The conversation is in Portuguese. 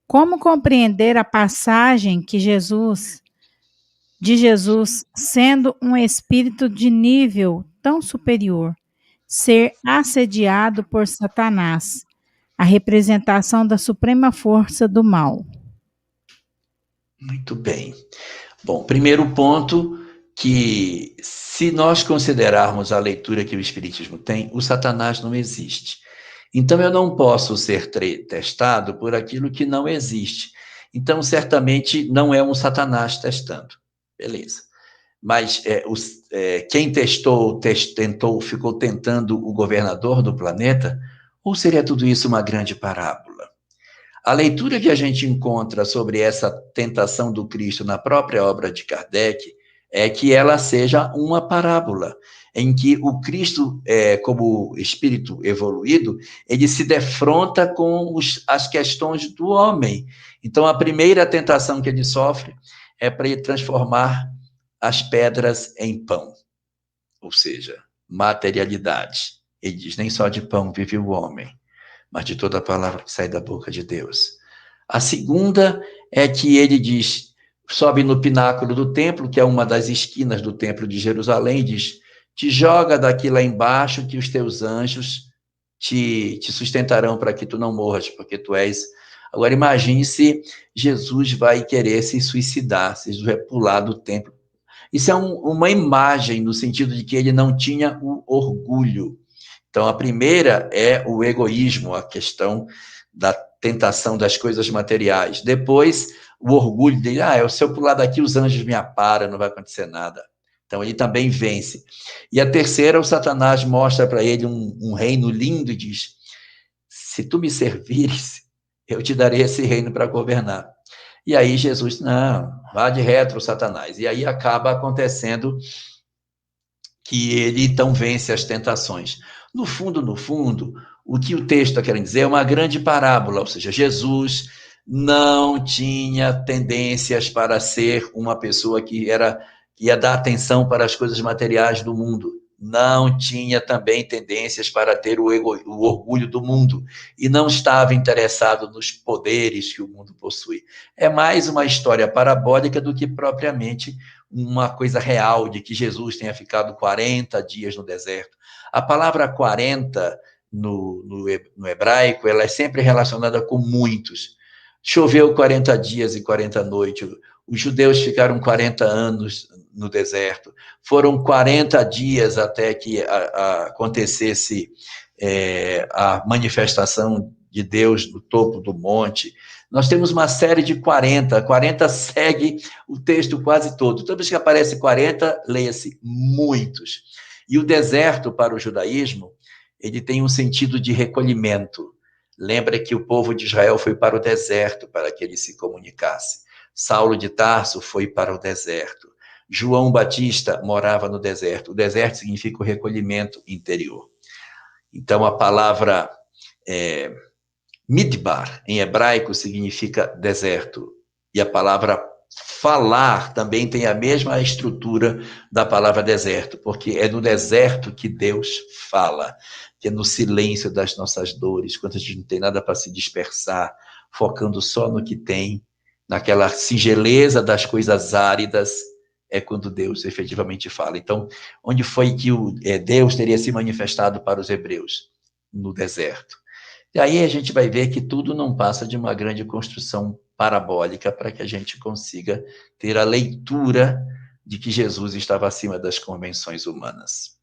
Como compreender a passagem de Jesus sendo um espírito de nível tão superior, ser assediado por Satanás, a representação da suprema força do mal? Muito bem. Bom, primeiro ponto que, se nós considerarmos a leitura que o Espiritismo tem, o Satanás não existe. Então, eu não posso ser testado por aquilo que não existe. Então, certamente, não é um Satanás testando. Beleza. Mas quem tentou, ficou tentando o governador do planeta? Ou seria tudo isso uma grande parábola? A leitura que a gente encontra sobre essa tentação do Cristo na própria obra de Kardec é que ela seja uma parábola, em que o Cristo, como espírito evoluído, ele se defronta com as questões do homem. Então, a primeira tentação que ele sofre é para ele transformar as pedras em pão, ou seja, materialidade. Ele diz: nem só de pão vive o homem, mas de toda a palavra que sai da boca de Deus. A segunda é que ele diz, sobe no pináculo do templo, que é uma das esquinas do templo de Jerusalém, e diz: te joga daqui lá embaixo, que os teus anjos te sustentarão para que tu não morras, porque tu és... Agora imagine se Jesus vai querer se suicidar, se Jesus vai pular do templo. Isso é uma imagem, no sentido de que ele não tinha o orgulho. Então, a primeira é o egoísmo, a questão da tentação das coisas materiais. Depois, o orgulho dele: se eu pular daqui, os anjos me aparam, não vai acontecer nada. Então, ele também vence. E a terceira, o Satanás mostra para ele um reino lindo e diz: se tu me servires, eu te darei esse reino para governar. E aí Jesus: não, vá de retro, Satanás. E aí acaba acontecendo que ele então vence as tentações. No fundo, o que o texto está querendo dizer é uma grande parábola, ou seja, Jesus não tinha tendências para ser uma pessoa que ia dar atenção para as coisas materiais do mundo. Não tinha também tendências para ter o orgulho do mundo e não estava interessado nos poderes que o mundo possui. É mais uma história parabólica do que propriamente uma coisa real de que Jesus tenha ficado 40 dias no deserto. A palavra 40 no hebraico, ela é sempre relacionada com muitos. Choveu 40 dias e 40 noites. Os judeus ficaram 40 anos no deserto. Foram 40 dias até que acontecesse a manifestação de Deus no topo do monte. Nós temos uma série de 40. 40 segue o texto quase todo. Toda vez que aparece 40, leia-se muitos. E o deserto, para o judaísmo, ele tem um sentido de recolhimento. Lembra que o povo de Israel foi para o deserto para que ele se comunicasse. Saulo de Tarso foi para o deserto. João Batista morava no deserto. O deserto significa o recolhimento interior. Então, a palavra Midbar, em hebraico, significa deserto. E a palavra falar também tem a mesma estrutura da palavra deserto, porque é no deserto que Deus fala, que é no silêncio das nossas dores, quando a gente não tem nada para se dispersar, focando só no que tem, naquela singeleza das coisas áridas, é quando Deus efetivamente fala. Então, onde foi que Deus teria se manifestado para os hebreus? No deserto. E aí a gente vai ver que tudo não passa de uma grande construção parabólica para que a gente consiga ter a leitura de que Jesus estava acima das convenções humanas.